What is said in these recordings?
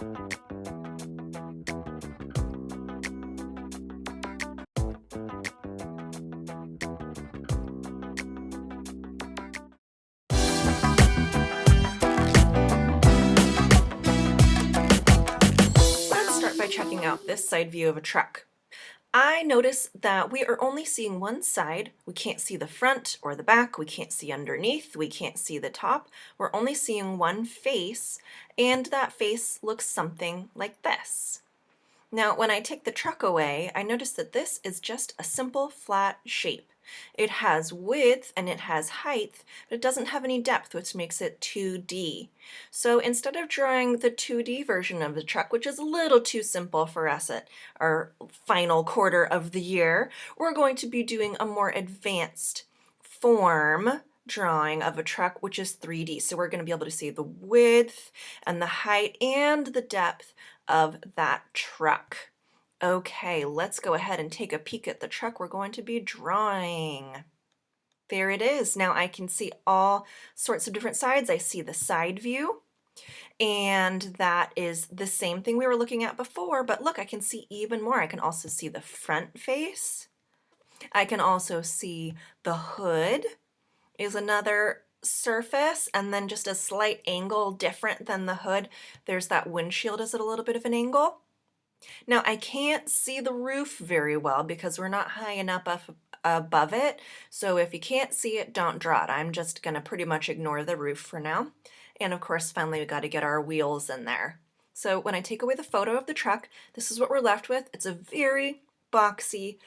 Let's start by checking out this side view of a truck. I notice that we are only seeing one side. We can't see the front or the back. We can't see underneath. We can't see the top. We're only seeing one face, and that face looks something like this. Now, when I take the truck away, I notice that this is just a simple flat shape. It has width and it has height, but it doesn't have any depth, which makes it 2D. So instead of drawing the 2D version of the truck, which is a little too simple for us at our final quarter of the year, we're going to be doing a more advanced form drawing of a truck, which is 3D. So we're going to be able to see the width and the height and the depth of that truck. Okay, let's go ahead and take a peek at the truck we're going to be drawing. There it is. Now I can see all sorts of different sides. I see the side view, and that is the same thing we were looking at before, but look, I can see even more. I can also see the front face. I can also see the hood is another surface, and then just a slight angle different than the hood. There's that windshield is at a little bit of an angle. Now I can't see the roof very well because we're not high enough above it, so if you can't see it, don't draw it. I'm just going to pretty much ignore the roof for now. And of course, finally, we got to get our wheels in there. So when I take away the photo of the truck, this is what we're left with. It's a very boxy,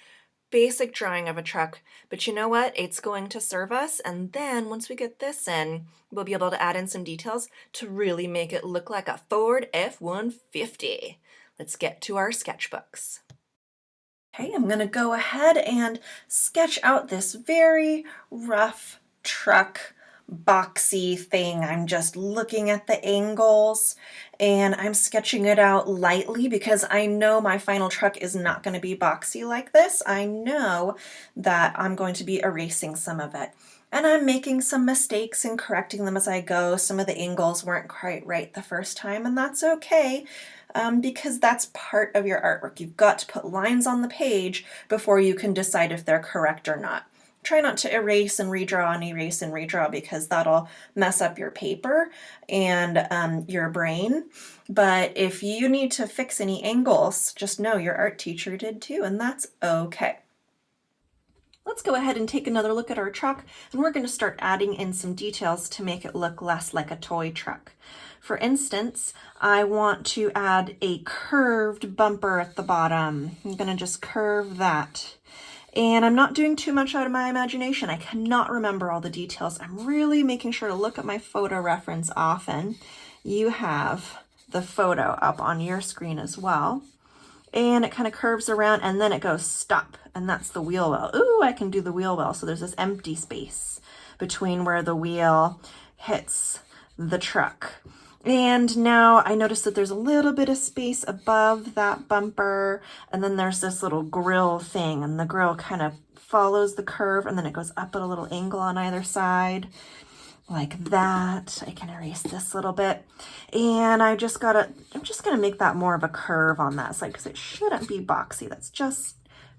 basic drawing of a truck, but you know what? It's going to serve us, and then once we get this in, we'll be able to add in some details to really make it look like a Ford F-150. Let's get to our sketchbooks. Okay, I'm going to go ahead and sketch out this very rough truck boxy thing. I'm just looking at the angles and I'm sketching it out lightly because I know my final truck is not going to be boxy like this. I know that I'm going to be erasing some of it. And I'm making some mistakes and correcting them as I go. Some of the angles weren't quite right the first time, and that's okay. Because that's part of your artwork. You've got to put lines on the page before you can decide if they're correct or not. Try not to erase and redraw and erase and redraw because that'll mess up your paper and your brain. But if you need to fix any angles, just know your art teacher did too, and that's okay. Let's go ahead and take another look at our truck, and we're going to start adding in some details to make it look less like a toy truck. For instance, I want to add a curved bumper at the bottom. I'm going to just curve that. And I'm not doing too much out of my imagination. I cannot remember all the details. I'm really making sure to look at my photo reference often. You have the photo up on your screen as well. And it kind of curves around and then it goes stop, and that's the wheel well. Ooh, I can do the wheel well. So there's this empty space between where the wheel hits the truck. And now I notice that there's a little bit of space above that bumper, and then there's this little grill thing, and the grill kind of follows the curve, and then it goes up at a little angle on either side, like that. I can erase this little bit, and I'm just gonna make that more of a curve on that side because it shouldn't be boxy. That's just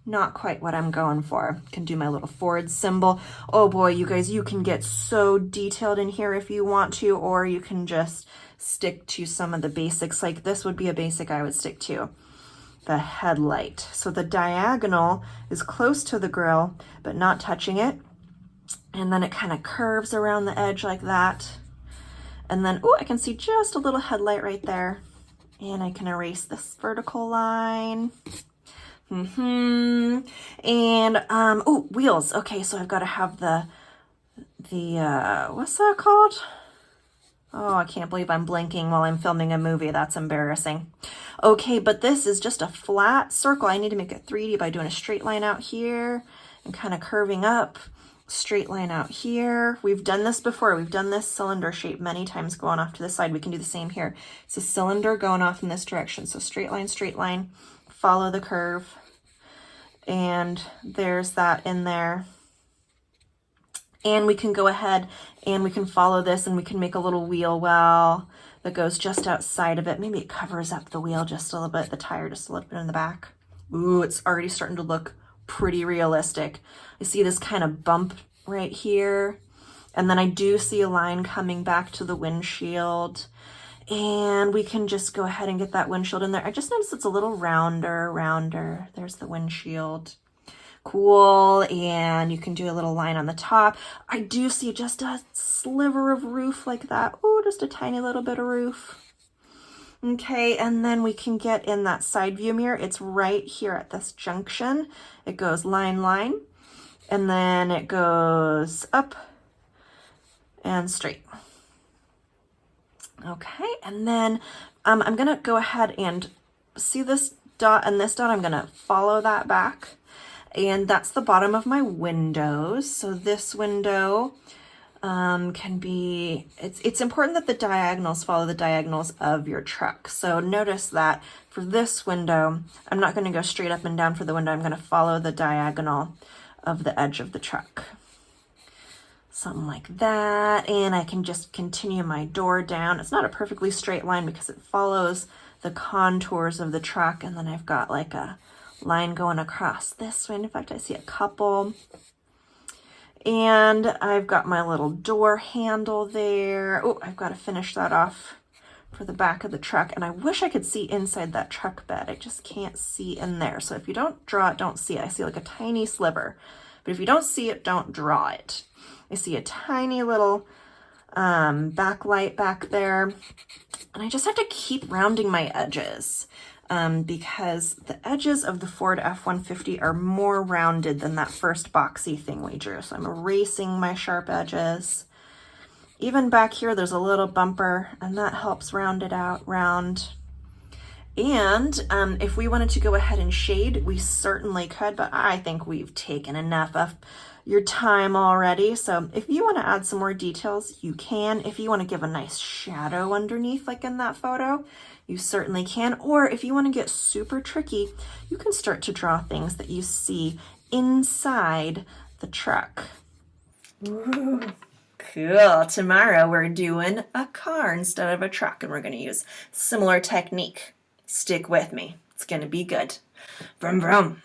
not quite what I'm going for. Can do my little Ford symbol. Oh boy, you guys, you can get so detailed in here if you want to, or you can just stick to some of the basics. Like this would be a basic I would stick to. The headlight. So the diagonal is close to the grill, but not touching it. And then it kind of curves around the edge like that. And then, oh, I can see just a little headlight right there. And I can erase this vertical line. And, oh, wheels. Okay, so I've got to have the what's that called? Oh, I can't believe I'm blinking while I'm filming a movie. That's embarrassing. Okay, but this is just a flat circle. I need to make it 3D by doing a straight line out here and kind of curving up. Straight line out here. We've done this before. We've done this cylinder shape many times going off to the side. We can do the same here. It's a cylinder going off in this direction. So straight line, follow the curve. And there's that in there. And we can go ahead and we can follow this and we can make a little wheel well. that goes just outside of it. Maybe it covers up the wheel just a little bit, the tire just a little bit in the back. Ooh, it's already starting to look pretty realistic. I see this kind of bump right here. And then I do see a line coming back to the windshield. And we can just go ahead and get that windshield in there. I just noticed it's a little rounder. There's the windshield. Cool. And you can do a little line on the top. I do see just a sliver of roof like that. Oh, just a tiny little bit of roof. Okay, and then we can get in that side view mirror. It's right here at this junction. It goes line, and then it goes up and straight. Okay, and then I'm gonna go ahead and see this dot and this dot. I'm gonna follow that back, and that's the bottom of my windows. So this window can be, it's important that the diagonals follow the diagonals of your truck. So notice that for this window, I'm not going to go straight up and down for the window. I'm going to follow the diagonal of the edge of the truck. Something like that. And I can just continue my door down. It's not a perfectly straight line because it follows the contours of the truck. And then I've got like a line going across this way. In fact, I see a couple. And I've got my little door handle there. Oh, I've got to finish that off for the back of the truck. And I wish I could see inside that truck bed. I just can't see in there. So if you don't draw it, don't see it. I see like a tiny sliver. But if you don't see it, don't draw it. I see a tiny little backlight back there. And I just have to keep rounding my edges. Because the edges of the Ford F-150 are more rounded than that first boxy thing we drew. So I'm erasing my sharp edges. Even back here, there's a little bumper, and that helps round it out, round. And if we wanted to go ahead and shade, we certainly could, but I think we've taken enough of your time already. So if you want to add some more details, you can. If you want to give a nice shadow underneath, like in that photo, you certainly can. Or if you want to get super tricky, you can start to draw things that you see inside the truck. Ooh, cool. Tomorrow we're doing a car instead of a truck, and we're going to use similar technique. Stick with me. It's going to be good. Vroom, vroom.